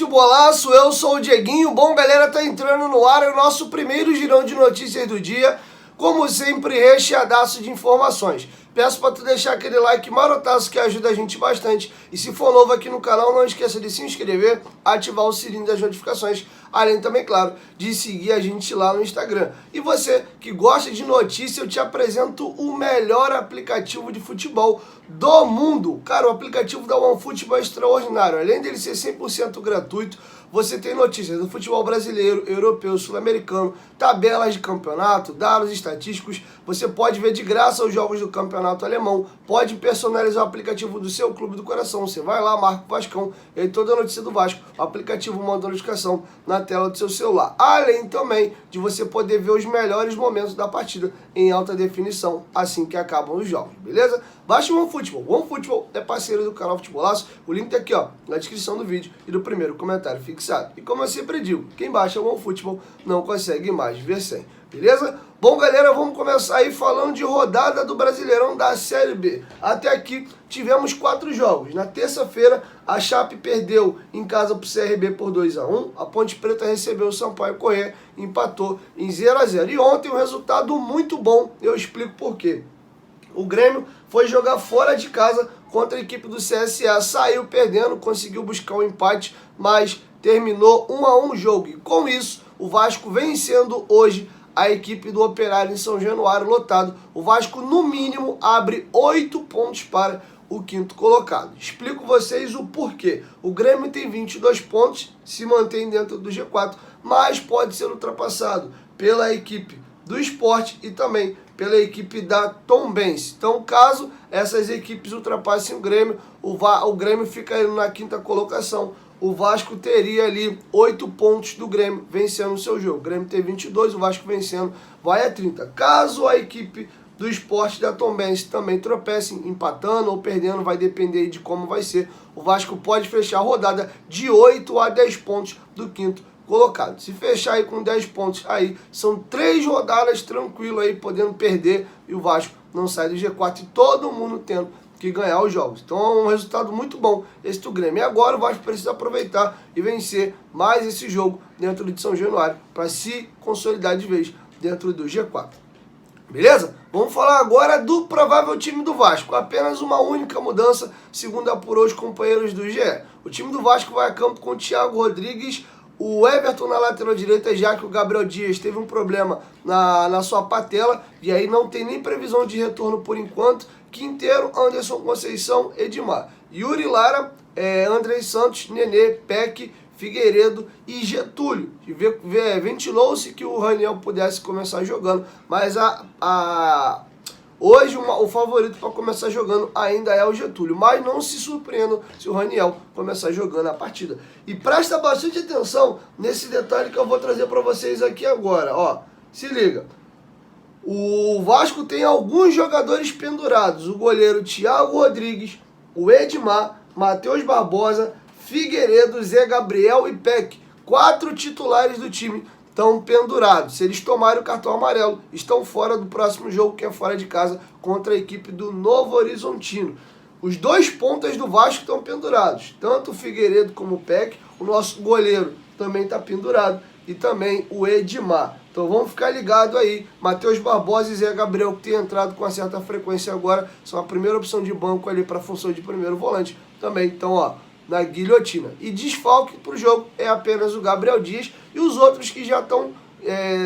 Futebolaço, eu sou o Dieguinho. Bom, galera, tá entrando no ar o nosso primeiro girão de notícias do dia, como sempre, recheadaço de informações. Peço para tu deixar aquele like marotaço que ajuda a gente bastante. E se for novo aqui no canal, não esqueça de se inscrever, ativar o sininho das notificações, além também, claro, de seguir a gente lá no Instagram. E você que gosta de notícia, eu te apresento o melhor aplicativo de futebol do mundo. Cara, o aplicativo da OneFootball é extraordinário. Além dele ser 100% gratuito, você tem notícias do futebol brasileiro, europeu, sul-americano, tabelas de campeonato, dados estatísticos. Você pode ver de graça os jogos do campeonato alemão, pode personalizar o aplicativo do seu clube do coração. Você vai lá, marca o Vascão, e aí toda a notícia do Vasco, o aplicativo manda a notificação na tela do seu celular. Além também de você poder ver os melhores momentos da partida em alta definição assim que acabam os jogos, beleza? Baixe o OneFootball. O OneFootball é parceiro do canal Futebolaço. O link tá aqui, ó, na descrição do vídeo e do primeiro comentário fixado. E como eu sempre digo, quem baixa o OneFootball não consegue mais ver sem, beleza? Bom, galera, vamos começar aí falando de rodada do Brasileirão da Série B. Até aqui tivemos 4 jogos. Na terça-feira, a Chape perdeu em casa pro CRB por 2-1. A Ponte Preta recebeu o Sampaio Corrêa e empatou em 0-0. E ontem um resultado muito bom, eu explico por quê. O Grêmio foi jogar fora de casa contra a equipe do CSA, saiu perdendo, conseguiu buscar um empate, mas terminou 1-1 o jogo. E com isso, o Vasco vencendo hoje a equipe do Operário em São Januário lotado. O Vasco, no mínimo, abre 8 pontos para o quinto colocado. Explico vocês o porquê. O Grêmio tem 22 pontos, se mantém dentro do G4, mas pode ser ultrapassado pela equipe do Sport e também pela equipe da Tombense. Então, caso essas equipes ultrapassem o Grêmio, o Grêmio fica na quinta colocação. O Vasco teria ali 8 pontos do Grêmio vencendo o seu jogo. O Grêmio tem 22, o Vasco vencendo vai a 30. Caso a equipe do Sport e da Tombense também tropecem, empatando ou perdendo, vai depender de como vai ser. O Vasco pode fechar a rodada de 8 a 10 pontos do quinto colocado. Se fechar aí com 10 pontos, aí são 3 rodadas tranquilo aí, podendo perder, e o Vasco não sai do G4 e todo mundo tendo que ganhar os jogos. Então é um resultado muito bom esse do Grêmio. E agora o Vasco precisa aproveitar e vencer mais esse jogo dentro de São Januário para se consolidar de vez dentro do G4. Beleza? Vamos falar agora do provável time do Vasco. Apenas uma única mudança, segundo apurou os companheiros do GE. O time do Vasco vai a campo com o Thiago Rodrigues, o Everton na lateral direita, já que o Gabriel Dias teve um problema na sua patela, e aí não tem nem previsão de retorno por enquanto. Quinteiro, Anderson Conceição, Edmar. Yuri Lara, Andrei Santos, Nenê, Peck, Figueiredo e Getúlio. Ventilou-se que o Raniel pudesse começar jogando, mas hoje o favorito para começar jogando ainda é o Getúlio, mas não se surpreendam se o Raniel começar jogando a partida. E presta bastante atenção nesse detalhe que eu vou trazer para vocês aqui agora. Ó, se liga. O Vasco tem alguns jogadores pendurados. O goleiro Thiago Rodrigues, o Edmar, Matheus Barbosa, Figueiredo, Zé Gabriel e Peck. 4 titulares do time estão pendurados. Se eles tomarem o cartão amarelo, estão fora do próximo jogo, que é fora de casa, contra a equipe do Novo Horizontino. Os 2 pontas do Vasco estão pendurados, tanto o Figueiredo como o Peck. O nosso goleiro também está pendurado, e também o Edmar. Então vamos ficar ligado aí. Matheus Barbosa e Zé Gabriel, que tem entrado com uma certa frequência agora, são a primeira opção de banco ali para a função de primeiro volante. Também então, ó, na guilhotina. E desfalque para o jogo é apenas o Gabriel Dias e os outros que já estão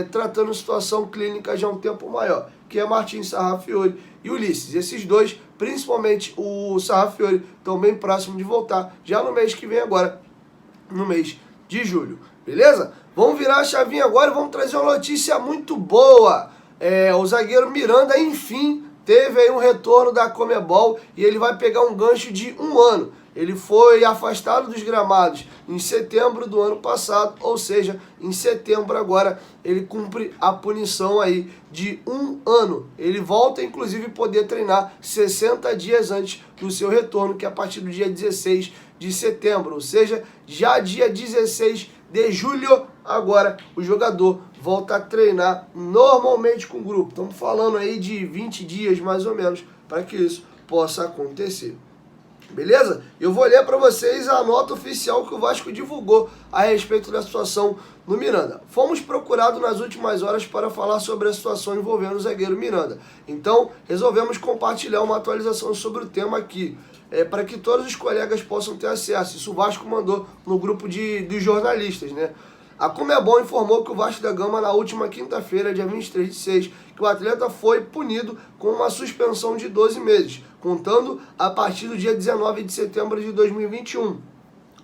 tratando situação clínica já há um tempo maior, que é Martins Sarrafiori e Ulisses. Esses dois, principalmente o Sarrafiori, estão bem próximos de voltar já no mês que vem agora, no mês de julho. Beleza? Vamos virar a chavinha agora e vamos trazer uma notícia muito boa. O zagueiro Miranda, enfim, teve aí um retorno da Conmebol e ele vai pegar um gancho de 1 ano. Ele foi afastado dos gramados em setembro do ano passado, ou seja, em setembro agora ele cumpre a punição aí de 1 ano. Ele volta, inclusive, poder treinar 60 dias antes do seu retorno, que é a partir do dia 16 de setembro, ou seja, já dia 16 de julho, agora o jogador volta a treinar normalmente com o grupo. Estamos falando aí de 20 dias mais ou menos para que isso possa acontecer. Beleza? Eu vou ler para vocês a nota oficial que o Vasco divulgou a respeito da situação no Miranda. Fomos procurados nas últimas horas para falar sobre a situação envolvendo o zagueiro Miranda. Então, resolvemos compartilhar uma atualização sobre o tema aqui, para que todos os colegas possam ter acesso. Isso o Vasco mandou no grupo dos jornalistas, né? A Conmebol informou que o Vasco da Gama, na última quinta-feira, dia 23/6, que o atleta foi punido com uma suspensão de 12 meses, contando a partir do dia 19 de setembro de 2021,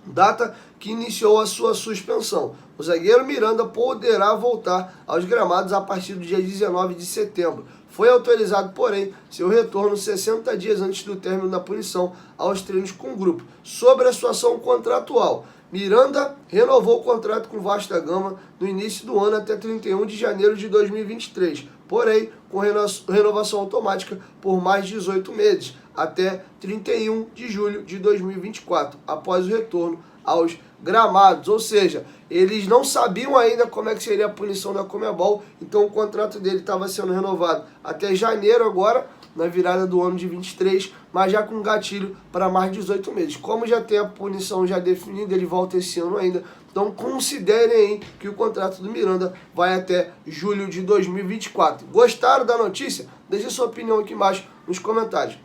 data que iniciou a sua suspensão. O zagueiro Miranda poderá voltar aos gramados a partir do dia 19 de setembro. Foi autorizado, porém, seu retorno 60 dias antes do término da punição aos treinos com o grupo. Sobre a situação contratual, Miranda renovou o contrato com o Vasco da Gama no início do ano até 31 de janeiro de 2023, porém com renovação automática por mais 18 meses, até 31 de julho de 2024, após o retorno aos gramados. Ou seja, eles não sabiam ainda como é que seria a punição da Conmebol, então o contrato dele estava sendo renovado até janeiro agora, na virada do ano de 23, mas já com gatilho para mais 18 meses. Como já tem a punição já definida, ele volta esse ano ainda, então considerem aí que o contrato do Miranda vai até julho de 2024. Gostaram da notícia? Deixe sua opinião aqui embaixo nos comentários.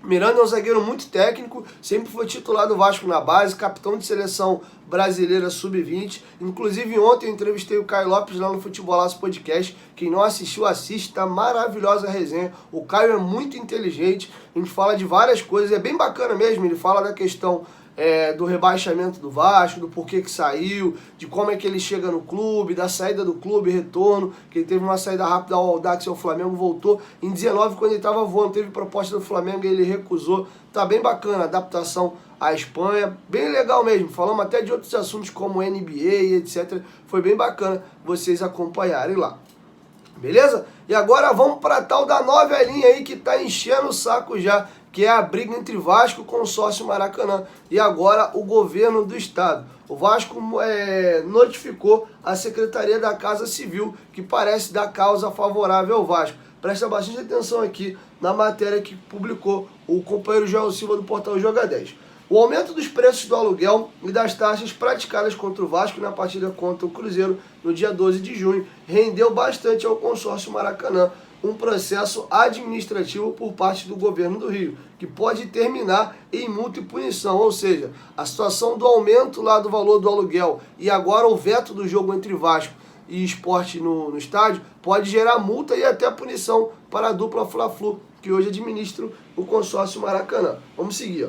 Miranda é um zagueiro muito técnico, sempre foi titular do Vasco na base, capitão de seleção brasileira sub-20. Inclusive ontem eu entrevistei o Caio Lopes lá no Futebolaço Podcast. Quem não assistiu, assiste, tá maravilhosa a resenha. O Caio é muito inteligente, a gente fala de várias coisas, é bem bacana mesmo. Ele fala da questão do rebaixamento do Vasco, do porquê que saiu, de como é que ele chega no clube, da saída do clube, retorno, que ele teve uma saída rápida ao Audax e ao Flamengo, voltou em 19 quando ele estava voando, teve proposta do Flamengo e ele recusou. Tá bem bacana, adaptação à Espanha, bem legal mesmo. Falamos até de outros assuntos como NBA e etc. Foi bem bacana vocês acompanharem lá. Beleza? E agora vamos para tal da novelinha aí que tá enchendo o saco já, que é a briga entre Vasco e Consórcio Maracanã e agora o governo do estado. O Vasco notificou a Secretaria da Casa Civil, que parece dar causa favorável ao Vasco. Presta bastante atenção aqui na matéria que publicou o companheiro Joel Silva do portal Joga 10. O aumento dos preços do aluguel e das taxas praticadas contra o Vasco na partida contra o Cruzeiro no dia 12 de junho rendeu bastante ao Consórcio Maracanã um processo administrativo por parte do governo do Rio, que pode terminar em multa e punição, ou seja, a situação do aumento lá do valor do aluguel e agora o veto do jogo entre Vasco e Sport no estádio pode gerar multa e até punição para a dupla Fla-Flu, que hoje administra o Consórcio Maracanã. Vamos seguir,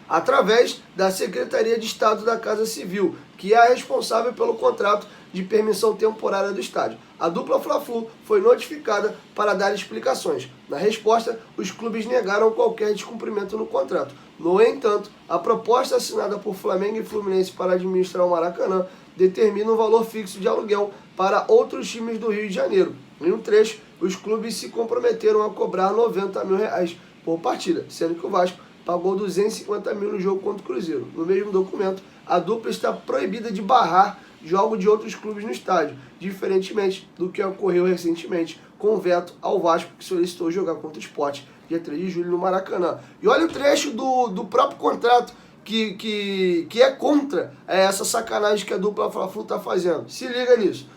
através da Secretaria de Estado da Casa Civil, que é a responsável pelo contrato de permissão temporária do estádio. A dupla Fla-Flu foi notificada para dar explicações. Na resposta, os clubes negaram qualquer descumprimento no contrato. No entanto, a proposta assinada por Flamengo e Fluminense para administrar o Maracanã determina um valor fixo de aluguel para outros times do Rio de Janeiro. Em um trecho, os clubes se comprometeram a cobrar R$90 mil por partida, sendo que o Vasco pagou 250 mil no jogo contra o Cruzeiro. No mesmo documento, a dupla está proibida de barrar jogos de outros clubes no estádio, diferentemente do que ocorreu recentemente com o veto ao Vasco, que solicitou jogar contra o Sport dia 3 de julho no Maracanã. E olha o trecho do próprio contrato que é contra essa sacanagem que a dupla Fla-Flu está fazendo. Se liga nisso.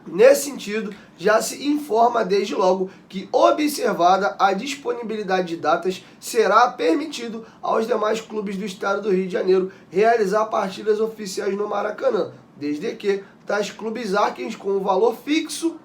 Nesse sentido, já se informa desde logo que, observada a disponibilidade de datas, será permitido aos demais clubes do estado do Rio de Janeiro realizar partidas oficiais no Maracanã, desde que tais clubes arquem com o valor fixo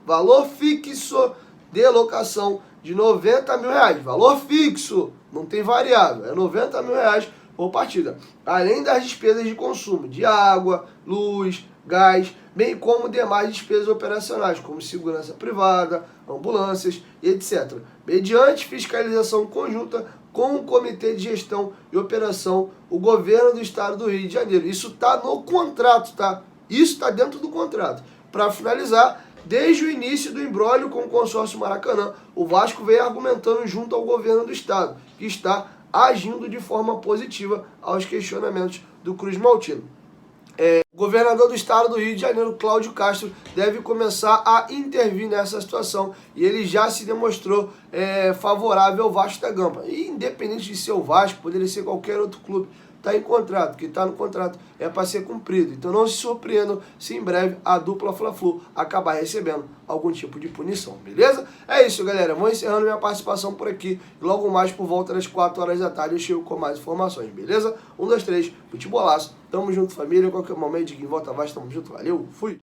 de locação de R$90 mil. Valor fixo, não tem variável, é R$90 mil por partida, além das despesas de consumo de água, luz, gás, bem como demais despesas operacionais, como segurança privada, ambulâncias e etc., mediante fiscalização conjunta com o Comitê de Gestão e Operação, o governo do estado do Rio de Janeiro. Isso está no contrato, tá? Isso está dentro do contrato. Para finalizar, desde o início do imbróglio com o Consórcio Maracanã, o Vasco vem argumentando junto ao governo do estado, que está agindo de forma positiva aos questionamentos do Cruz Maltino. O governador do estado do Rio de Janeiro, Cláudio Castro, deve começar a intervir nessa situação e ele já se demonstrou favorável ao Vasco da Gama. E independente de ser o Vasco, poderia ser qualquer outro clube, está em contrato, que está no contrato é para ser cumprido. Então não se surpreendam se em breve a dupla Fla-Flu acabar recebendo algum tipo de punição, beleza? É isso, galera. Vou encerrando minha participação por aqui. Logo mais por volta das 4 horas da tarde eu chego com mais informações, beleza? 1, 2, 3, futebolaço. Tamo junto, família. Qualquer momento de quem volta Vasco, tamo junto. Valeu, fui!